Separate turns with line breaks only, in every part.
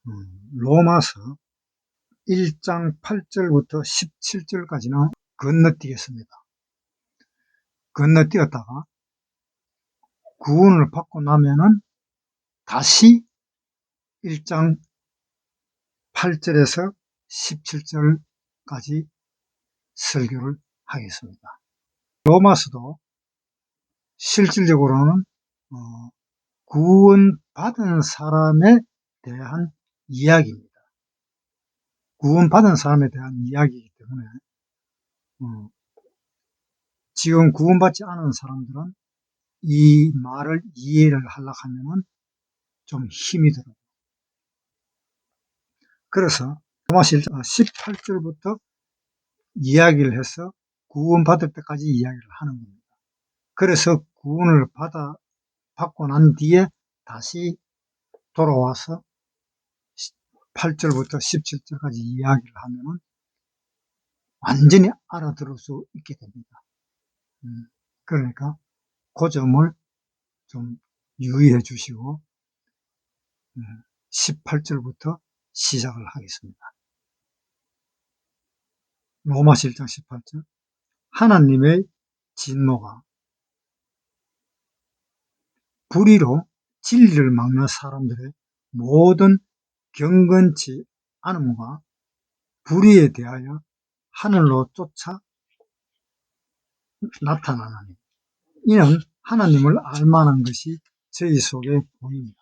로마서 1장 8절부터 17절까지는 건너뛰겠습니다. 건너뛰었다가 구원을 받고 나면은 다시 1장 8절에서 17절까지 설교를 하겠습니다. 로마서도 실질적으로는 구원받은 사람에 대한 이야기입니다. 구원받은 사람에 대한 이야기이기 때문에 지금 구원받지 않은 사람들은 이 말을 이해를 하려고 하면은 좀 힘이 들어요. 그래서 로마서 18절부터 이야기를 해서 구원받을 때까지 이야기를 하는 겁니다. 그래서 구원을 받고 난 뒤에 다시 돌아와서 8절부터 17절까지 이야기를 하면은 완전히 알아들을 수 있게 됩니다. 그러니까 그 점을 좀 유의해 주시고 18절부터 시작을 하겠습니다. 로마서 1장 18절 하나님의 진노가 불의로 진리를 막는 사람들의 모든 경건치 않음과 불의에 대하여 하늘로 쫓아 나타나나니 이는 하나님을 알만한 것이 저희 속에 보입니다.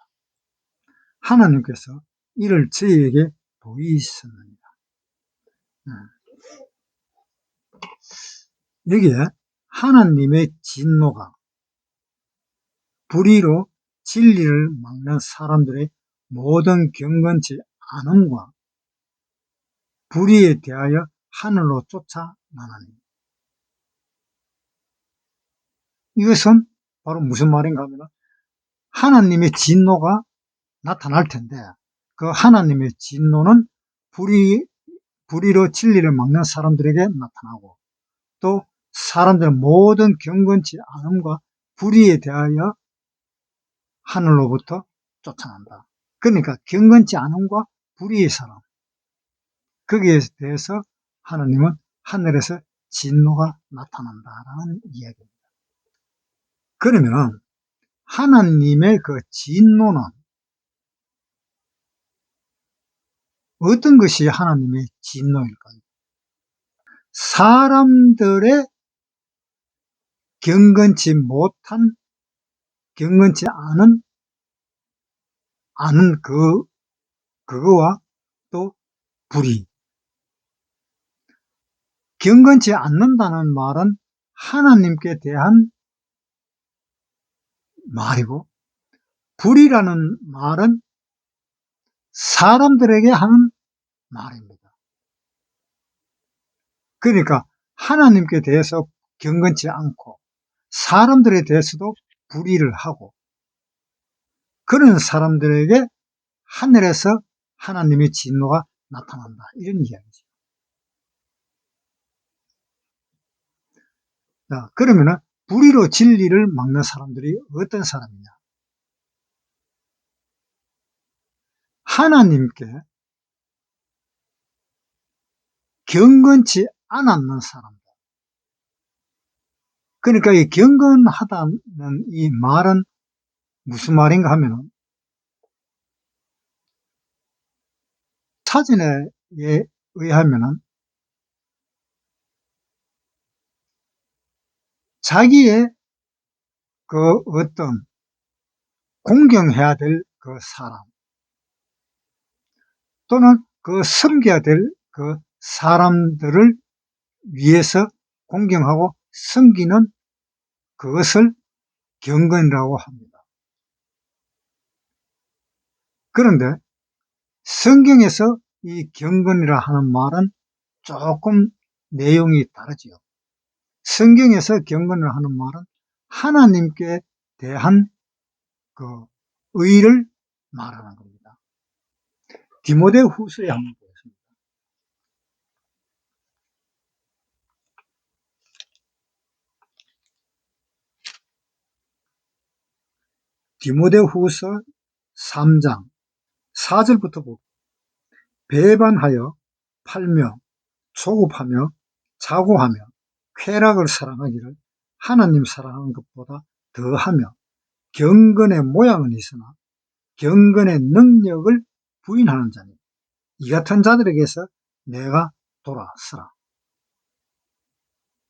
하나님께서 이를 저희에게 보이셨느니라. 여기에 하나님의 진노가 불의로 진리를 막는 사람들의 모든 경건치 않음과 불의에 대하여 하늘로 쫓아나나니 이것은 바로 무슨 말인가 하면 하나님의 진노가 나타날 텐데 그 하나님의 진노는 불의로 진리를 막는 사람들에게 나타나고 또 사람들의 모든 경건치 않음과 불의에 대하여 하늘로부터 쫓아난다. 그러니까 경건치 않음과 불의의 사람 거기에 대해서 하나님은 하늘에서 진노가 나타난다라는 이야기입니다. 그러면 하나님의 그 진노는 어떤 것이 하나님의 진노일까요? 사람들의 경건치 못한, 경건치 않은 그거와 또 불의. 경건치 않는다는 말은 하나님께 대한 말이고, 불의라는 말은 사람들에게 하는 말입니다. 그러니까 하나님께 대해서 경건치 않고 사람들에 대해서도 불의를 하고 그런 사람들에게 하늘에서 하나님의 진노가 나타난다. 이런 이야기죠. 자, 그러면은 불의로 진리를 막는 사람들이 어떤 사람이냐? 하나님께 경건치 않았는 사람들. 그러니까 이 경건하다는 이 말은 무슨 말인가 하면은 사전에 의하면은 자기의 그 어떤 공경해야 될 그 사람 또는 그 섬겨야 될 그 사람들을 위해서 공경하고 섬기는 그것을 경건이라고 합니다. 그런데 성경에서 이 경건이라 하는 말은 조금 내용이 다르지요. 성경에서 경건을 하는 말은 하나님께 대한 그 의를 말하는 겁니다. 디모데후서에 한번 보겠습니다. 디모데후서 3장 4절부터 보고 배반하여 팔며 조급하며 자고하며 쾌락을 사랑하기를 하나님 사랑하는 것보다 더하며 경건의 모양은 있으나 경건의 능력을 부인하는 자니 이 같은 자들에게서 내가 돌아서라.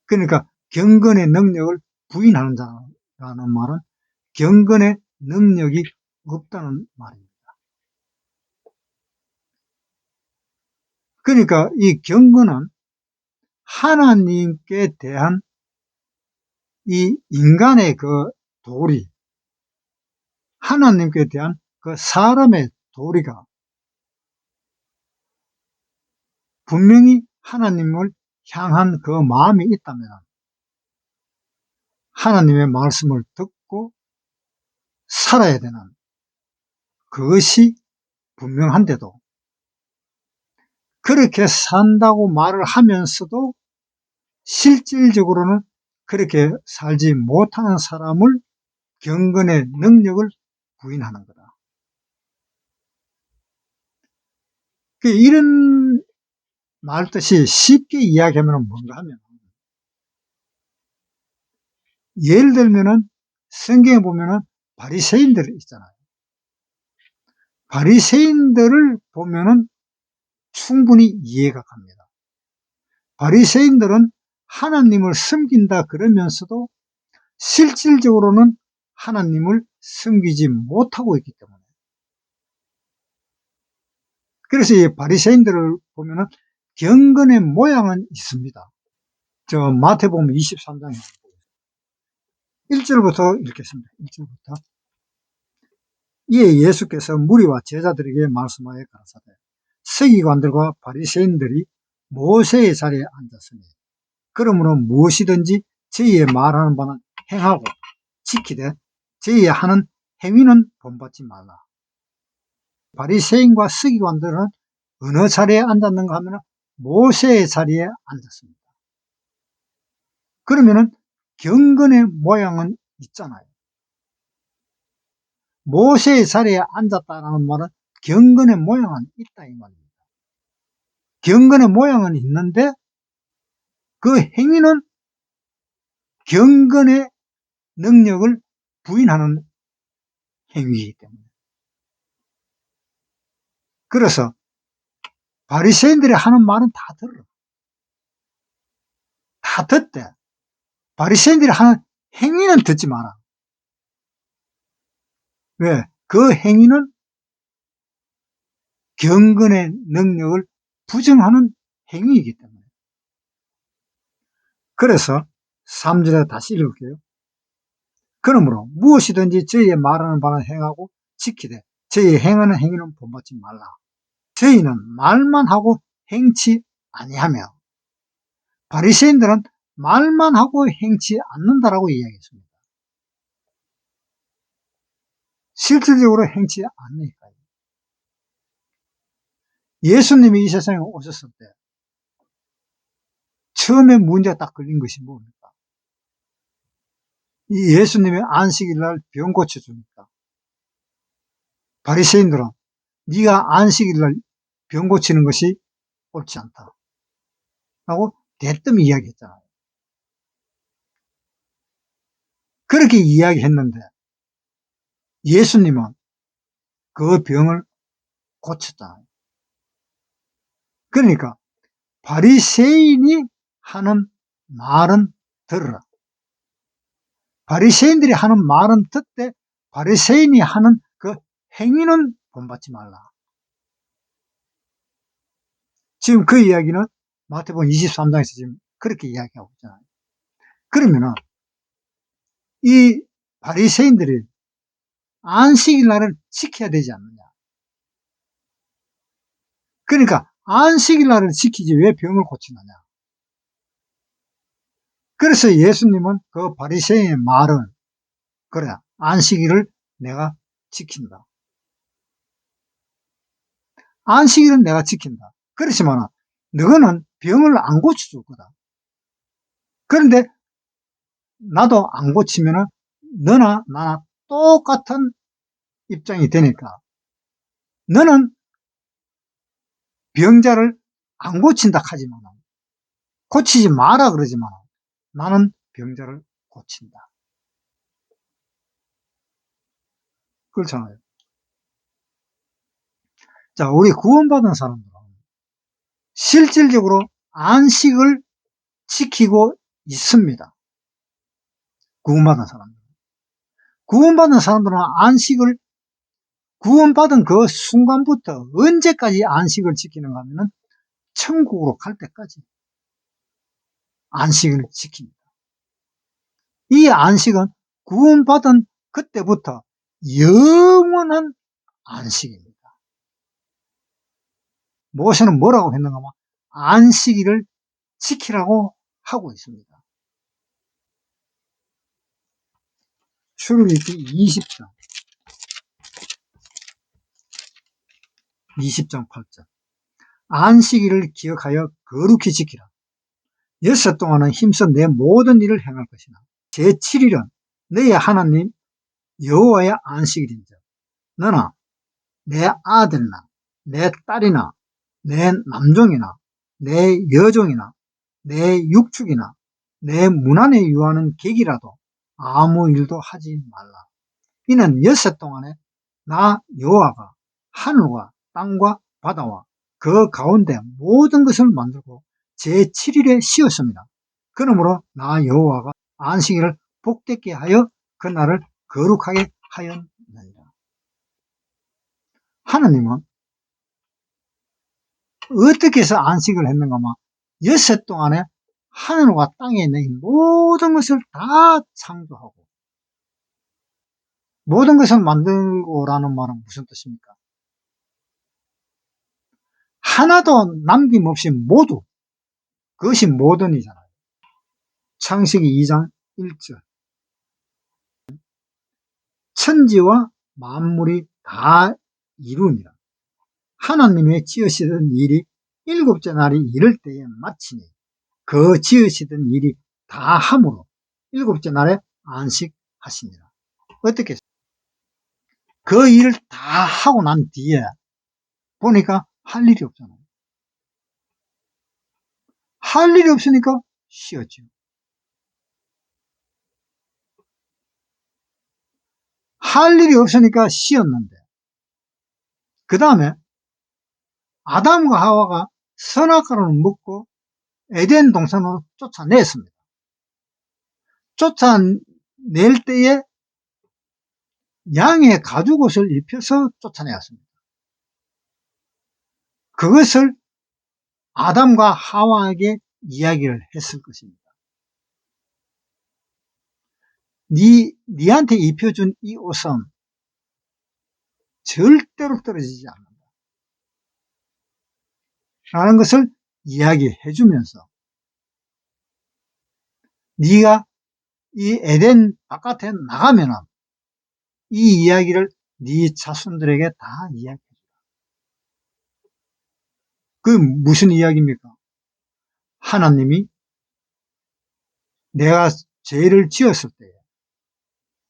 그러니까 경건의 능력을 부인하는 자라는 말은 경건의 능력이 없다는 말입니다. 그러니까 이 경건은 하나님께 대한 이 인간의 그 도리, 하나님께 대한 그 사람의 도리가 분명히 하나님을 향한 그 마음이 있다면 하나님의 말씀을 듣고 살아야 되는 그것이 분명한데도 그렇게 산다고 말을 하면서도 실질적으로는 그렇게 살지 못하는 사람을 경건의 능력을 부인하는 거다. 이런 말 뜻이 쉽게 이야기하면 뭔가 하면 예를 들면은 성경에 보면은 바리새인들 있잖아요. 바리새인들을 보면은 충분히 이해가 갑니다. 바리새인들은 하나님을 섬긴다 그러면서도 실질적으로는 하나님을 섬기지 못하고 있기 때문에 그래서 이 바리새인들을 보면은 경건의 모양은 있습니다. 저 마태복음 23장에 1절부터 읽겠습니다. 1절부터 이에 예수께서 무리와 제자들에게 말씀하여 가라사대 서기관들과 바리새인들이 모세의 자리에 앉았으니 그러므로 무엇이든지 저희의 말하는 바는 행하고 지키되 저희의 하는 행위는 본받지 말라. 바리새인과 서기관들은 어느 자리에 앉았는가 하면 모세의 자리에 앉았습니다. 그러면은 경건의 모양은 있잖아요. 모세의 자리에 앉았다는 말은 경건의 모양은 있다 이 말입니다. 경건의 모양은 있는데 그 행위는 경건의 능력을 부인하는 행위이기 때문에 그래서 바리새인들이 하는 말은 다 들어. 다 듣대. 바리새인들이 하는 행위는 듣지 마라. 왜? 그 행위는 경건의 능력을 부정하는 행위이기 때문에. 그래서 3절에 다시 읽을게요. 그러므로 무엇이든지 저희의 말하는 바는 행하고 지키되 저희의 행하는 행위는 본받지 말라. 저희는 말만 하고 행치 아니하며 바리새인들은 말만 하고 행치 않는다라고 이야기했습니다. 실질적으로 행치 않으니까요. 예수님이 이 세상에 오셨을 때 처음에 문제가 딱 걸린 것이 뭡니까? 이 예수님의 안식일 날 병 고쳐주니까 바리새인들은 네가 안식일 날 병 고치는 것이 옳지 않다 라고 대뜸 이야기했잖아요. 그렇게 이야기했는데 예수님은 그 병을 고쳤잖아요. 그러니까 바리새인이 하는 말은 들으라. 바리새인들이 하는 말은 듣되 바리새인이 하는 그 행위는 본받지 말라. 지금 그 이야기는 마태복음 23장에서 지금 그렇게 이야기하고 있잖아요. 그러면은 이 바리새인들이 안식일 날을 지켜야 되지 않느냐. 그러니까 안식일 날을 지키지 왜 병을 고치느냐. 그래서 예수님은 그 바리새인의 말은 그래 안식일을 내가 지킨다. 안식일은 내가 지킨다. 그렇지만 너는 병을 안 고쳐줄 거다. 그런데 나도 안 고치면은 너나 나나 똑같은 입장이 되니까 너는 병자를 안 고친다 하지만, 고치지 마라 그러지만 나는 병자를 고친다. 그렇잖아요. 자, 우리 구원받은 사람들은 실질적으로 안식을 지키고 있습니다. 구원받은 사람들은. 구원받은 사람들은 안식을, 구원받은 그 순간부터 언제까지 안식을 지키는가 하면은 천국으로 갈 때까지 안식을 지킵니다. 이 안식은 구원받은 그때부터 영원한 안식입니다. 모세는 뭐라고 했는가 하면 안식일을 지키라고 하고 있습니다. 출애굽기 20장 8절. 안식일을 기억하여 거룩히 지키라. 6일 동안은 힘써 내 모든 일을 행할 것이나 제7일은 너의 하나님 여호와의 안식일인즉 너나 내 아들이나 내 딸이나 내 남종이나 내 여종이나 내 육축이나 내 문 안에 유하는 객이라도 아무 일도 하지 말라. 이는 6일 동안에 나 여호와가 하늘과 땅과 바다와 그 가운데 모든 것을 만들고 제7일에 쉬었습니다. 그러므로 나 여호와가 안식일을 복되게 하여 그날을 거룩하게 하였느니라. 하나님은 어떻게 해서 안식을 했는가 하면 6일 동안에 하늘과 땅에 있는 모든 것을 다 창조하고 모든 것을 만들고라는 말은 무슨 뜻입니까? 하나도 남김없이 모두, 그것이 모든이잖아요. 창세기 2장 1절. 천지와 만물이 다 이루니라. 하나님의 지으시던 일이 일곱째 날이 이를 때에 마치니 그 지으시던 일이 다 함으로 일곱째 날에 안식하시니라. 어떻게 그 일을 다 하고 난 뒤에 보니까 할 일이 없잖아요. 할 일이 없으니까 쉬었죠. 할 일이 없으니까 쉬었는데 그 다음에 아담과 하와가 선악과를 먹고 에덴 동산으로 쫓아냈습니다. 쫓아낼 때에 양의 가죽옷을 입혀서 쫓아내었습니다. 그것을 아담과 하와에게 이야기를 했을 것입니다. 니한테 입혀준 이 옷은 절대로 떨어지지 않는다. 라는 것을 이야기해 주면서 네가 이 에덴 바깥에 나가면은 이 이야기를 네 자손들에게 다 이야기해 줘. 그 무슨 이야기입니까? 하나님이 내가 죄를 지었을 때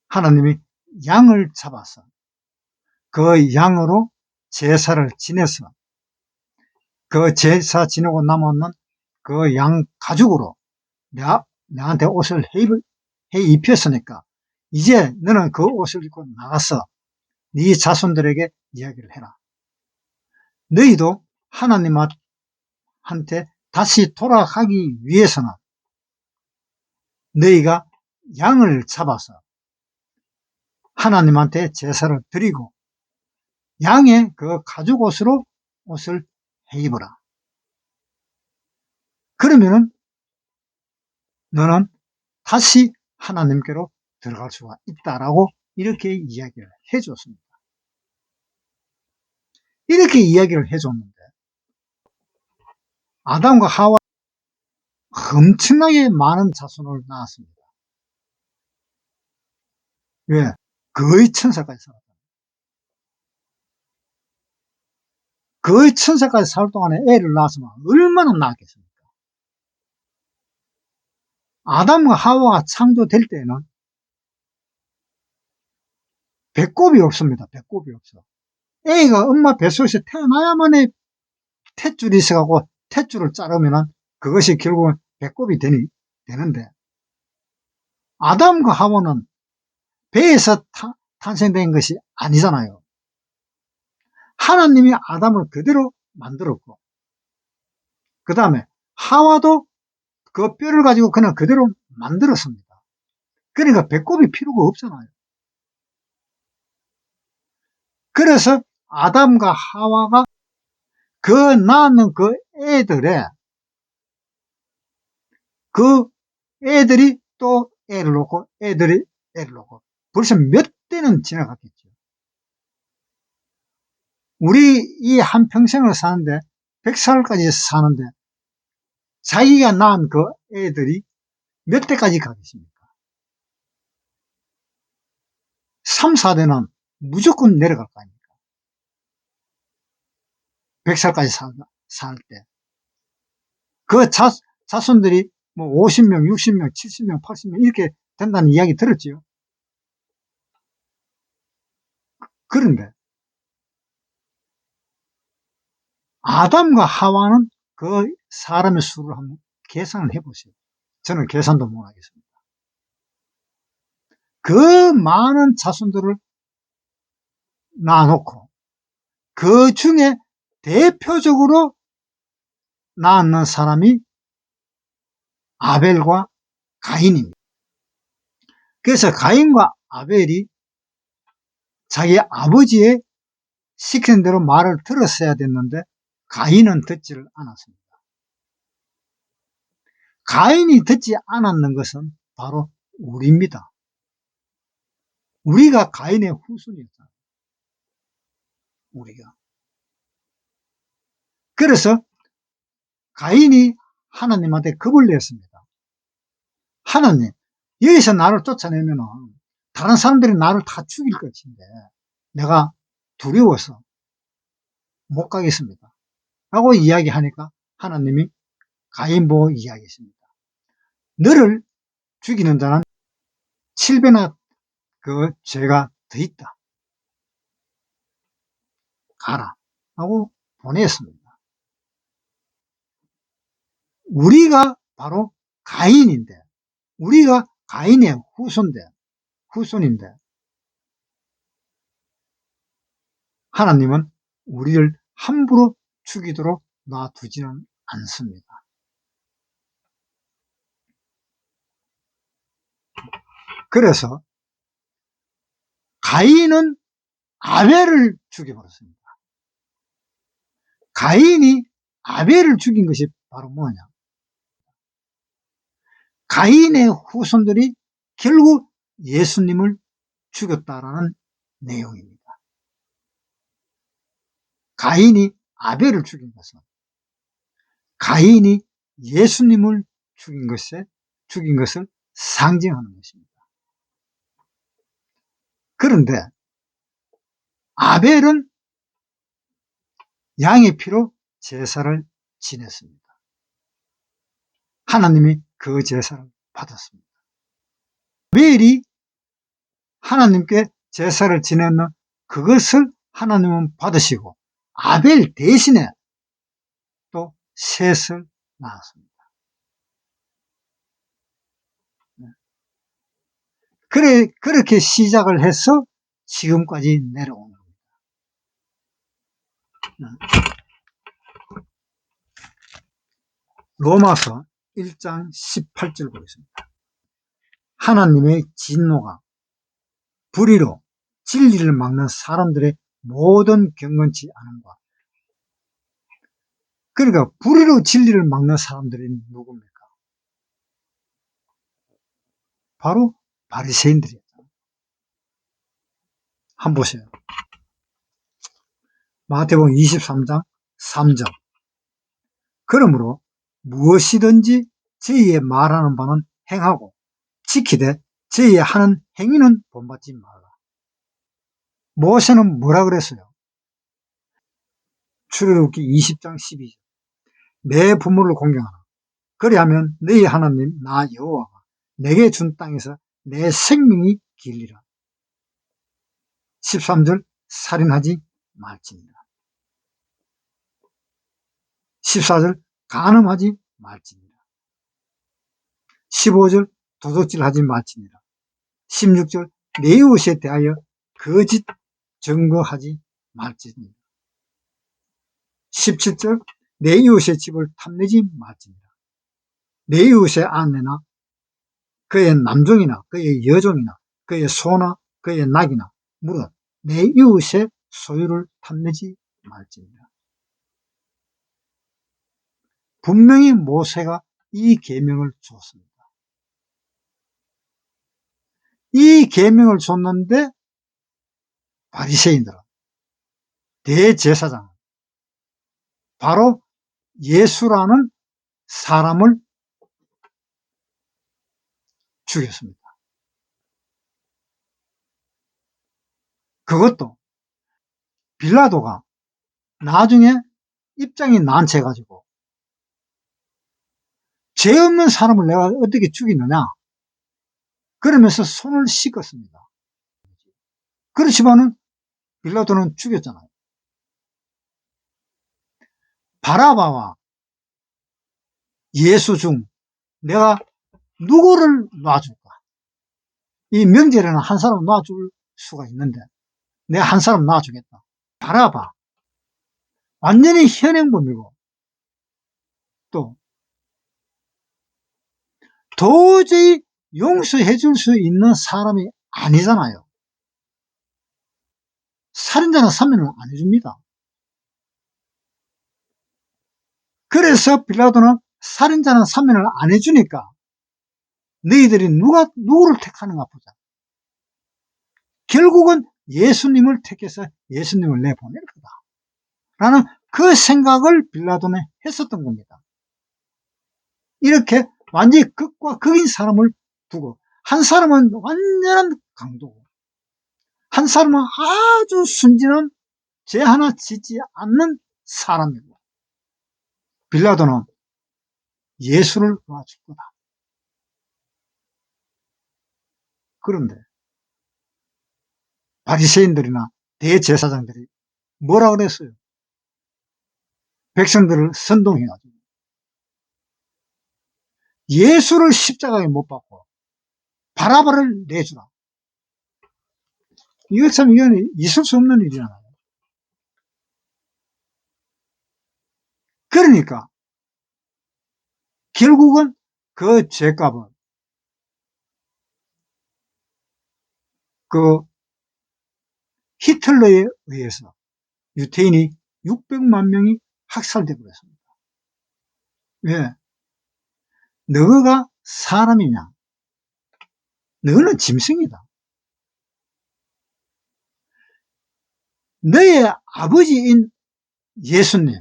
하나님이 양을 잡아서 그 양으로 제사를 지내서 그 제사 지내고 남았는 그 양 가죽으로 내한테 옷을 해 입혔으니까 이제 너는 그 옷을 입고 나가서 네 자손들에게 이야기를 해라. 너희도 하나님한테 다시 돌아가기 위해서는 너희가 양을 잡아서 하나님한테 제사를 드리고 양의 그 가죽옷으로 옷을 해 입어라. 그러면은 너는 다시 하나님께로 들어갈 수가 있다라고 이렇게 이야기를 해줬습니다. 이렇게 이야기를 해줬는데 아담과 하와 엄청나게 많은 자손을 낳았습니다. 왜? 거의 천사까지 살았다. 거의 천사까지 살 동안에 애를 낳았으면 얼마나 낳았겠습니까? 아담과 하와가 창조될 때는 배꼽이 없습니다. 배꼽이 없어. 애가 엄마 뱃속에서 태어나야만 해 탯줄이 있어갖고 탯줄을 자르면은 그것이 결국은 배꼽이 되는데, 아담과 하와는 배에서 탄생된 것이 아니잖아요. 하나님이 아담을 그대로 만들었고, 그 다음에 하와도 그 뼈를 가지고 그냥 그대로 만들었습니다. 그러니까 배꼽이 필요가 없잖아요. 그래서 아담과 하와가 그 낳는 그 애들이 또 애를 놓고 애들이 애를 놓고 벌써 몇 대는 지나갔겠죠. 우리 이 한평생을 사는데 100살까지 사는데 자기가 낳은 그 애들이 몇 대까지 가겠습니까? 3, 4대는 무조건 내려갈 거 아닙니까? 100살까지 살 때. 그 자손들이 뭐 50명, 60명, 70명, 80명 이렇게 된다는 이야기 들었지요. 그런데 아담과 하와는 그 사람의 수를 한번 계산을 해보세요. 저는 계산도 못하겠습니다. 그 많은 자손들을 낳아놓고 그 중에 대표적으로 낳는 사람이 아벨과 가인입니다. 그래서 가인과 아벨이 자기 아버지의 시키는 대로 말을 들었어야 됐는데 가인은 듣지를 않았습니다. 가인이 듣지 않았는 것은 바로 우리입니다. 우리가 가인의 후손이었잖아요. 우리가. 그래서 가인이 하나님한테 겁을 냈습니다. 하나님, 여기서 나를 쫓아내면 다른 사람들이 나를 다 죽일 것인데 내가 두려워서 못 가겠습니다. 라고 이야기하니까 하나님이 가인 보고 이야기했습니다. 너를 죽이는 자는 7배나 그 죄가 더 있다. 가라. 하고 보냈습니다. 우리가 바로 가인인데, 우리가 가인의 후손인데, 하나님은 우리를 함부로 죽이도록 놔두지는 않습니다. 그래서 가인은 아벨을 죽여버렸습니다. 가인이 아벨을 죽인 것이 바로 뭐냐? 가인의 후손들이 결국 예수님을 죽였다라는 내용입니다. 가인이 아벨을 죽인 것은 가인이 예수님을 죽인 것을 상징하는 것입니다. 그런데 아벨은 양의 피로 제사를 지냈습니다. 하나님이 그 제사를 받았습니다. 아벨이 하나님께 제사를 지냈는 그것을 하나님은 받으시고 아벨 대신에 또 셋을 낳았습니다. 그렇게 시작을 해서 지금까지 내려오는 겁니다. 로마서 1장 18절 보겠습니다. 하나님의 진노가 불의로 진리를 막는 사람들의 모든 경건치 않음과, 그러니까 불의로 진리를 막는 사람들이 누굽니까? 바로 바리새인들이었죠. 한번 보세요. 마태복음 23장 3절. 그러므로 무엇이든지 저희의 말하는 바는 행하고 지키되 저희의 하는 행위는 본받지 말라. 모세는 뭐라 그랬어요? 출애굽기 20장 12절. 내 부모를 공경하라. 그리하면 너희 하나님 나 여호와가 내게 준 땅에서 내 생명이 길리라. 13절 살인하지 말지니라. 14절 간음하지 말지니라. 15절 도둑질하지 말지니라. 16절 내 이웃에 대하여 거짓 증거하지 말지니라. 17절 내 이웃의 집을 탐내지 말지니라. 내 이웃의 아내나 그의 남종이나 그의 여종이나 그의 소나 그의 낙이나 물은 내 이웃의 소유를 탐내지 말지니라. 분명히 모세가 이 계명을 줬습니다. 이 계명을 줬는데 바리새인들은, 대제사장은 바로 예수라는 사람을 죽였습니다. 그것도 빌라도가 나중에 입장이 난처해가지고 죄 없는 사람을 내가 어떻게 죽이느냐 그러면서 손을 씻었습니다. 그렇지만은 빌라도는 죽였잖아요. 바라바와 예수 중 내가 누구를 놔줄까? 이 명절에는 한 사람 놔줄 수가 있는데 내가 한 사람 놔주겠다. 바라바 완전히 현행범이고 또 도저히 용서해 줄 수 있는 사람이 아니잖아요. 살인자는 사면을 안 해줍니다. 그래서 빌라도는 살인자는 사면을 안 해주니까 너희들이 누구를 택하는가 보자. 결국은 예수님을 택해서 예수님을 내보낼 거다. 라는 그 생각을 빌라도는 했었던 겁니다. 이렇게 완전히 극과 극인 사람을 두고 한 사람은 완전한 강도고 한 사람은 아주 순진한 죄 하나 짓지 않는 사람이고 빌라도는 예수를 놔줄 거다. 그런데 바리새인들이나 대제사장들이 뭐라 그랬어요? 백성들을 선동해가지고 예수를 십자가에 못 박고 바라바를 내주라. 이거 참 이건 있을 수 없는 일이잖아요. 그러니까 결국은 그 죄값은 그 히틀러에 의해서 유태인이 600만 명이 학살되고 그랬습니다. 왜? 너가 사람이냐? 너는 짐승이다. 너의 아버지인 예수님,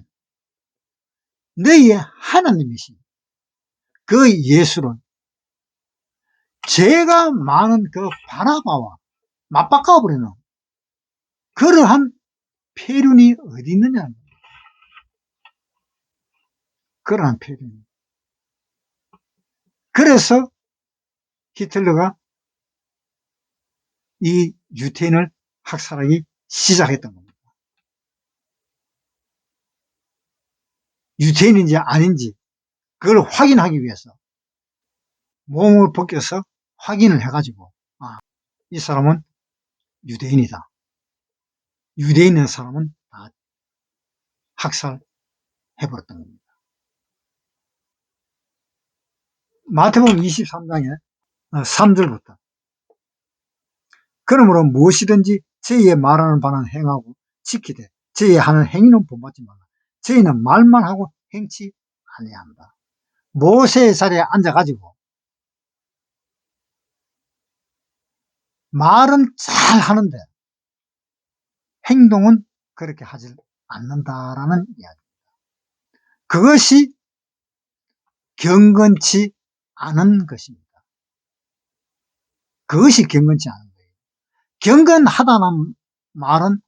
너의 하나님이신 그 예수를 죄가 많은 그 바라바와 맞바꿔버리는 그러한 폐륜이 어디 있느냐? 그러한 폐륜. 그래서 히틀러가 이 유태인을 학살하기 시작했던 겁니다. 유태인인지 아닌지 그걸 확인하기 위해서 몸을 벗겨서 확인을 해가지고 이 사람은 유대인이다. 유대인인 사람은 다 학살해버렸던 겁니다. 마태복음 23장에 3절부터 그러므로 무엇이든지 저희의 말하는 바는 행하고 지키되 저희의 하는 행위는 본받지 말라. 저희는 말만 하고 행치 아니한다. 모세의 자리에 앉아가지고 말은 잘 하는데 행동은 그렇게 하지 않는다라는 이야기입니다. 그것이 경건치 않은 것입니다. 그것이 경건치 않은 거예요. 경건하다는 말은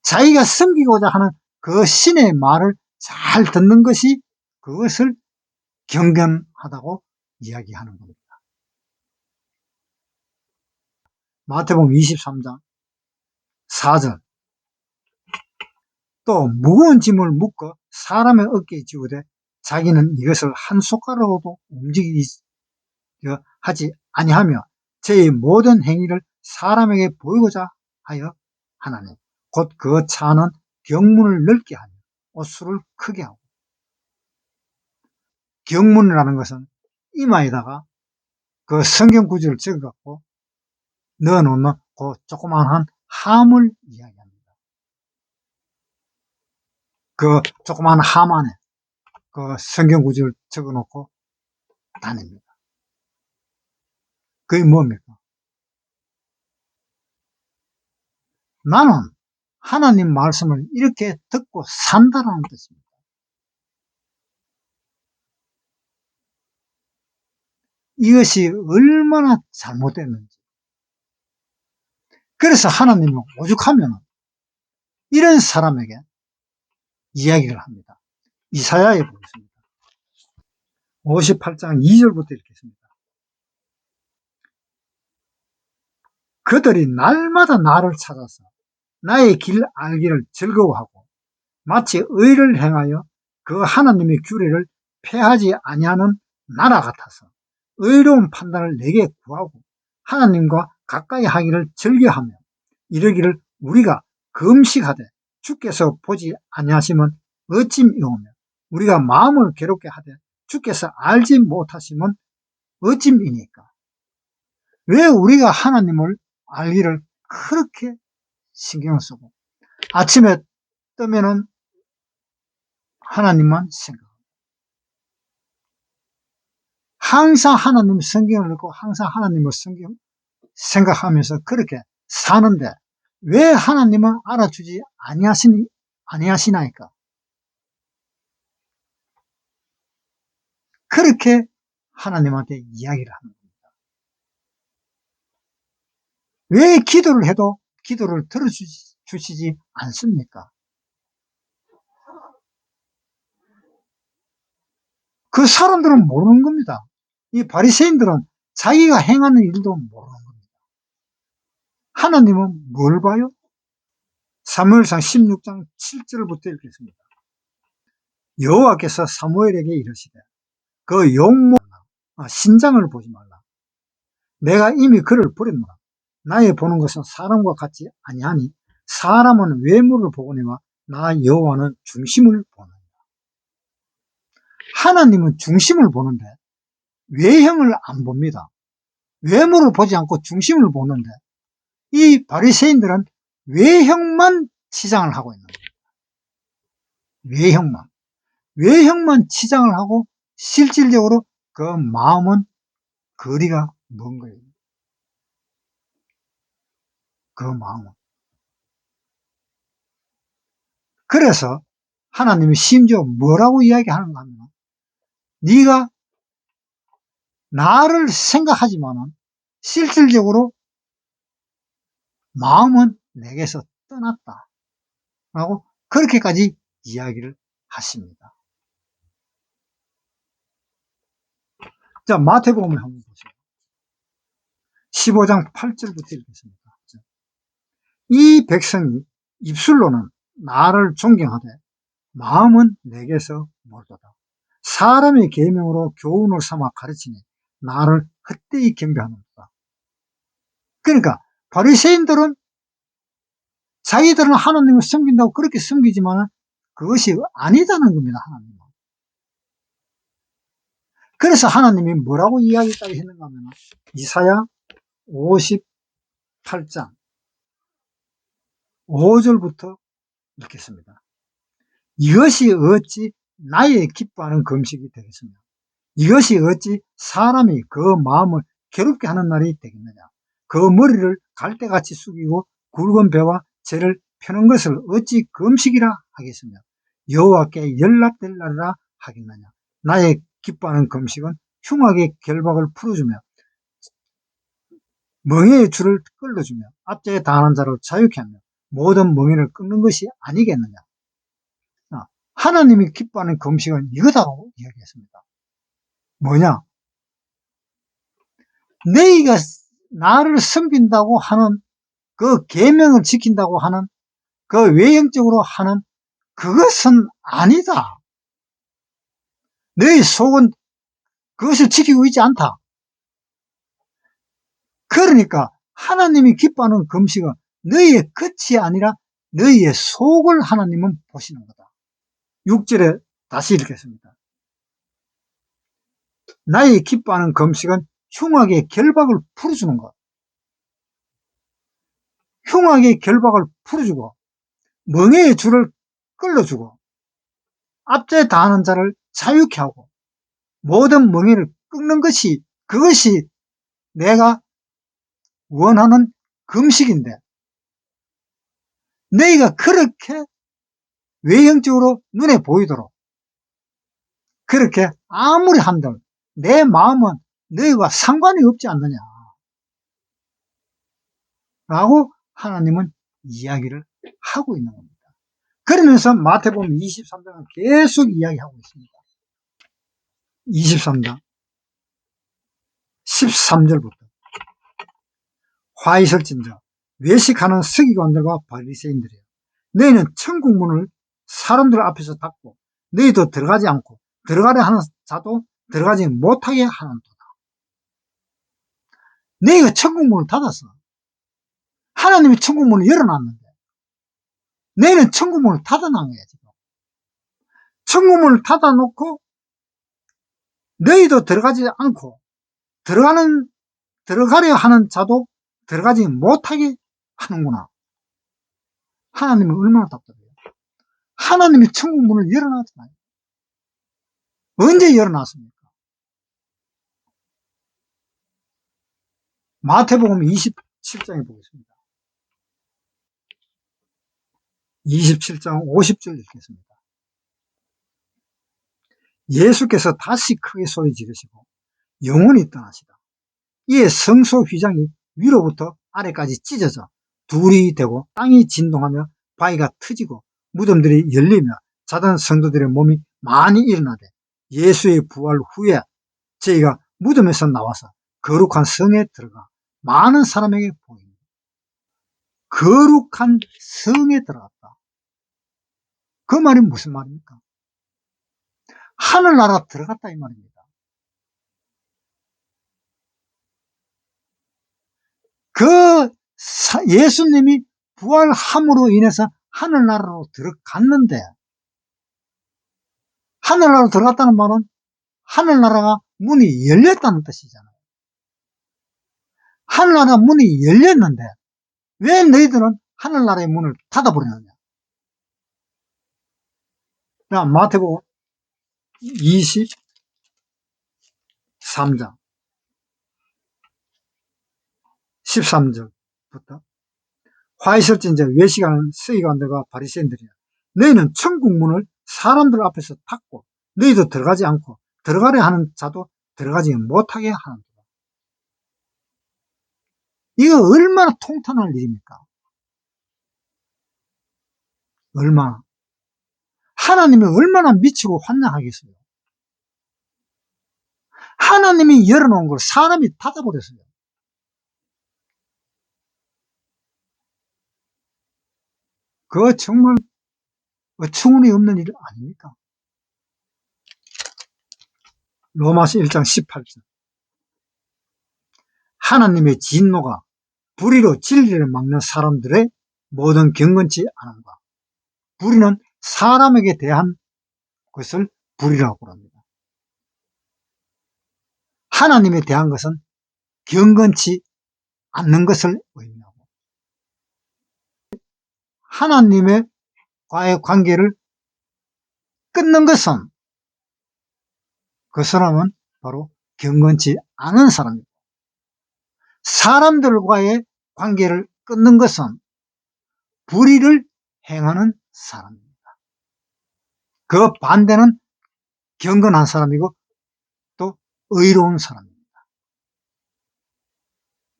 자기가 섬기고자 하는 그 신의 말을 잘 듣는 것이 그것을 경건하다고 이야기하는 겁니다. 마태복음 23장 4절 또 무거운 짐을 묶어 사람의 어깨에 지우되 자기는 이것을 한 손가락으로도 움직이지 하지 아니하며 저의 모든 행위를 사람에게 보이고자 하여 하나니 곧 그 차는 경문을 넓게 하며 옷수를 크게 하고. 경문이라는 것은 이마에다가 그 성경 구절을 적어갖고 넣어놓는 그 조그만한 함을 이야기합니다. 그 조그만한 함 안에 그 성경 구절을 적어놓고 다닙니다. 그게 뭡니까? 나는 하나님 말씀을 이렇게 듣고 산다라는 뜻입니다. 이것이 얼마나 잘못됐는지. 그래서 하나님은 오죽하면 이런 사람에게 이야기를 합니다. 이사야에 보겠습니다. 58장 2절부터 읽겠습니다. 그들이 날마다 나를 찾아서 나의 길 알기를 즐거워하고 마치 의를 행하여 그 하나님의 규례를 폐하지 아니하는 나라 같아서 의로운 판단을 내게 구하고 하나님과 가까이 하기를 즐겨하며 이르기를 우리가 금식하되 주께서 보지 아니하시면 어찜이오며 우리가 마음을 괴롭게 하되 주께서 알지 못하시면 어찜이니까. 왜 우리가 하나님을 알기를 그렇게 신경을 쓰고 아침에 뜨면은 하나님만 생각합니다. 항상 하나님 성경을 읽고 항상 하나님을 생각하면서 그렇게 사는데 왜 하나님은 알아주지 아니하시나이까? 그렇게 하나님한테 이야기를 합니다. 왜 기도를 해도 기도를 들어주시지 않습니까? 그 사람들은 모르는 겁니다. 이 바리새인들은 자기가 행하는 일도 모르는 겁니다. 하나님은 뭘 봐요? 사무엘상 16장 7절부터 읽겠습니다. 여호와께서 사무엘에게 이르시되 그 용모 신장을 보지 말라. 내가 이미 그를 버렸노라. 나의 보는 것은 사람과 같지 아니하니 사람은 외모를 보거니와 나 여호와는 중심을 보느니라. 하나님은 중심을 보는데 외형을 안 봅니다. 외모를 보지 않고 중심을 보는데 이 바리새인들은 외형만 치장을 하고 있는 겁니다. 외형만 치장을 하고 실질적으로 그 마음은 거리가 먼 거예요. 그 마음은. 그래서 하나님이 심지어 뭐라고 이야기하는가 하면 네가 나를 생각하지만은 실질적으로 마음은 내게서 떠났다 라고 그렇게까지 이야기를 하십니다. 자, 마태복음을 한번 보세요. 15장 8절부터 읽겠습니다. 이 백성이 입술로는 나를 존경하되 마음은 내게서 멀도다. 사람의 계명으로 교훈을 삼아 가르치니 나를 헛되이 경배하는도다. 그러니까 바리새인들은 자기들은 하나님을 섬긴다고 그렇게 섬기지만 그것이 아니다는 겁니다. 하나님은. 그래서 하나님이 뭐라고 이야기까지 했는가 하면 이사야 58장 5절부터 읽겠습니다. 이것이 어찌 나의 기뻐하는 금식이 되겠습니까? 이것이 어찌 사람이 그 마음을 괴롭게 하는 날이 되겠느냐? 그 머리를 갈대같이 숙이고 굵은 배와 재를 펴는 것을 어찌 금식이라 하겠으며 여호와께 연락될 날이라 하겠느냐? 나의 기뻐하는 금식은 흉악의 결박을 풀어주며 멍에의 줄을 끌어주며 압제에 당하는 자를 자유케 하며 모든 멍에를 끊는 것이 아니겠느냐? 하나님이 기뻐하는 금식은 이거다고 이야기했습니다. 뭐냐? 너희가 나를 섬긴다고 하는 그 계명을 지킨다고 하는 그 외형적으로 하는 그것은 아니다. 너희 속은 그것을 지키고 있지 않다. 그러니까 하나님이 기뻐하는 금식은 너희의 끝이 아니라 너희의 속을 하나님은 보시는 거다. 6절에 다시 읽겠습니다. 나의 기뻐하는 금식은 흉악의 결박을 풀어주는 것. 흉악의 결박을 풀어주고 멍에의 줄을 끌어주고 압제에 당하는 자를 자유케 하고 모든 멍에를 끊는 것이 그것이 내가 원하는 금식인데 너희가 그렇게 외형적으로 눈에 보이도록 그렇게 아무리 한들 내 마음은 너희와 상관이 없지 않느냐 라고 하나님은 이야기를 하고 있는 겁니다. 그러면서 마태복음 23장은 계속 이야기하고 있습니다. 23장 13절부터 화 있을진저 외식하는 서기관들과 바리새인들이여 너희는 천국 문을 사람들 앞에서 닫고 너희도 들어가지 않고 들어가려 하는 자도 들어가지 못하게 하는도다. 너희가 천국 문을 닫았어. 하나님이 천국 문을 열어놨는데 너희는 천국 문을 닫아놓은 거야. 지금 천국 문을 닫아놓고 너희도 들어가지 않고 들어가려 하는 자도 들어가지 못하게 하는구나. 하나님은 얼마나 답답해요. 하나님이 천국 문을 열어놨잖아요. 언제 열어놨습니까? 마태복음 27장에 보겠습니다. 27장 50절 읽겠습니다. 예수께서 다시 크게 소리 지르시고 영원히 떠나시다. 이에 성소 휘장이 위로부터 아래까지 찢어져 둘이 되고 땅이 진동하며 바위가 트지고 무덤들이 열리며 자던 성도들의 몸이 많이 일어나되 예수의 부활 후에 저희가 무덤에서 나와서 거룩한 성에 들어가 많은 사람에게 보입니다. 거룩한 성에 들어갔다. 그 말이 무슨 말입니까? 하늘나라 들어갔다 이 말입니다. 그 예수님이 부활함으로 인해서 하늘나라로 들어갔는데 하늘나라로 들어갔다는 말은 하늘나라가 문이 열렸다는 뜻이잖아요. 하늘나라 문이 열렸는데 왜 너희들은 하늘나라의 문을 닫아버리느냐. 마태복음 23장 13절부터 화 있을진저 외식하는 서기관들과 바리새인들이야 너희는 천국 문을 사람들 앞에서 닫고 너희도 들어가지 않고 들어가려 하는 자도 들어가지 못하게 하는다. 이거 얼마나 통탄할 일입니까? 얼마나 하나님이 얼마나 미치고 환장하겠어요. 하나님이 열어놓은 걸 사람이 닫아버렸어요. 그거 정말 어처구니 없는 일 아닙니까? 로마서 1장 18절 하나님의 진노가 불의로 진리를 막는 사람들의 모든 경건치 않음과 불의는 사람에게 대한 것을 불의라고 합니다. 하나님에 대한 것은 경건치 않는 것을 의미하고 하나님과의 관계를 끊는 것은 그 사람은 바로 경건치 않은 사람입니다. 사람들과의 관계를 끊는 것은 불의를 행하는 사람입니다. 그 반대는 경건한 사람이고 또 의로운 사람입니다.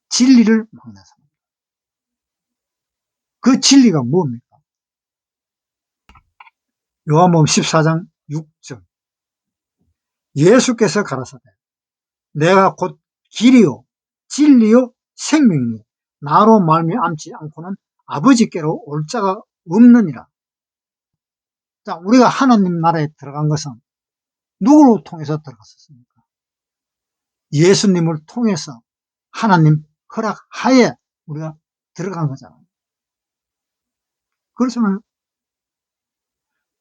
진리를 막는 사람입니다. 그 진리가 뭡니까? 요한복음 14장 6절 예수께서 가라사대 내가 곧 길이요 진리요 생명이니 나로 말미암지 않고는 아버지께로 올 자가 없느니라. 자, 우리가 하나님 나라에 들어간 것은 누구를 통해서 들어갔었습니까? 예수님을 통해서 하나님 허락하에 우리가 들어간 거잖아요. 그렇잖아요.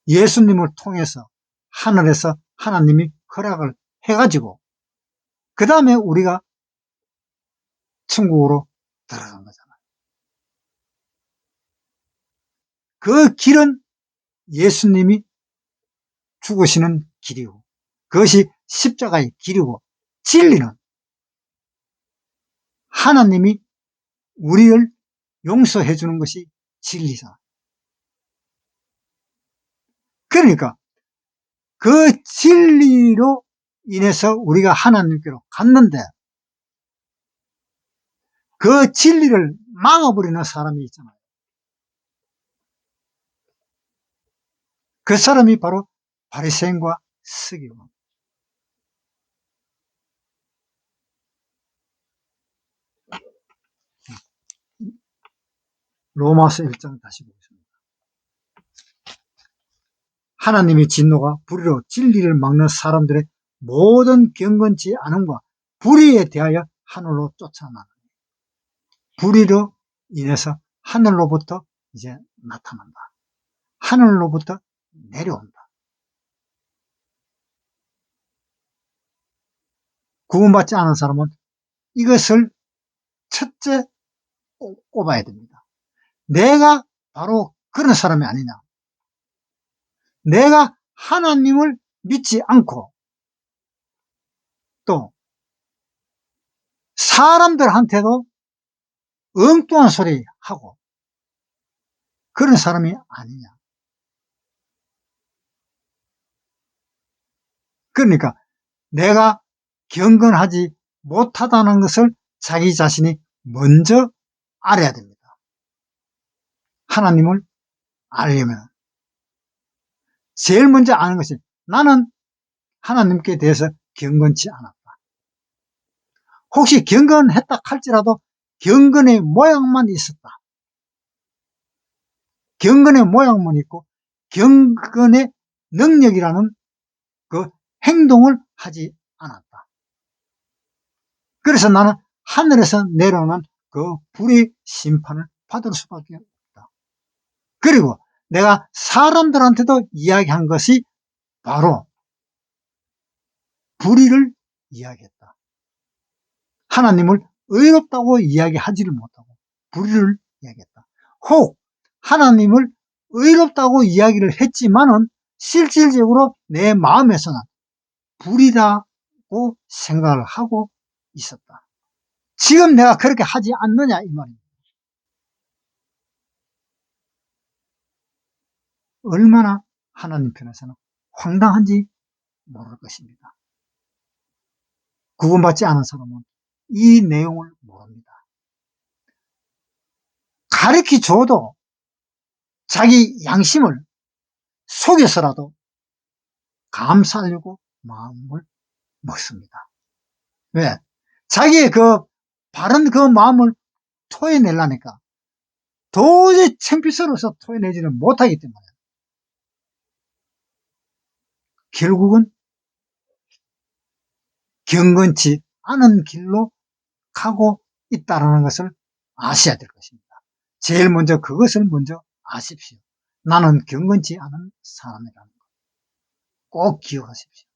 예수님을 통해서 하늘에서 하나님이 허락을 해가지고 그 다음에 우리가 천국으로 들어간 거잖아요. 그 길은 예수님이 죽으시는 길이고 그것이 십자가의 길이고 진리는 하나님이 우리를 용서해 주는 것이 진리잖아요. 그러니까 그 진리로 인해서 우리가 하나님께로 갔는데 그 진리를 막아버리는 사람이 있잖아요. 그 사람이 바로 바리새인과 서기관. 로마서 1장 다시 보겠습니다. 하나님의 진노가 불의로 진리를 막는 사람들의 모든 경건치 않음과 불의에 대하여 하늘로 쫓아나는 불의로 인해서 하늘로부터 이제 나타난다. 하늘로부터 내려온다. 구원받지 않은 사람은 이것을 첫째 꼽아야 됩니다. 내가 바로 그런 사람이 아니냐. 내가 하나님을 믿지 않고 또 사람들한테도 엉뚱한 소리 하고 그런 사람이 아니냐. 그러니까 내가 경건하지 못하다는 것을 자기 자신이 먼저 알아야 됩니다. 하나님을 알려면 제일 먼저 아는 것이 나는 하나님께 대해서 경건치 않았다. 혹시 경건했다 할지라도 경건의 모양만 있었다. 경건의 모양만 있고 경건의 능력이라는 그 행동을 하지 않았다. 그래서 나는 하늘에서 내려오는 그 불의 심판을 받을 수밖에 없다. 그리고 내가 사람들한테도 이야기한 것이 바로 불의를 이야기했다. 하나님을 의롭다고 이야기하지를 못하고 불의를 이야기했다. 혹 하나님을 의롭다고 이야기를 했지만은 실질적으로 내 마음에서는 불의라고 생각을 하고 있었다. 지금 내가 그렇게 하지 않느냐 이 말입니다. 얼마나 하나님 편에서는 황당한지 모를 것입니다. 구원받지 않은 사람은 이 내용을 모릅니다. 가르쳐줘도 자기 양심을 속여서라도 감사하려고 마음을 먹습니다. 왜? 자기의 그 바른 그 마음을 토해내려니까 도저히 창피스러워서 토해내지는 못하기 때문에 결국은 경건치 않은 길로 가고 있다는 것을 아셔야 될 것입니다. 제일 먼저 그것을 먼저 아십시오. 나는 경건치 않은 사람이라는 것 꼭 기억하십시오.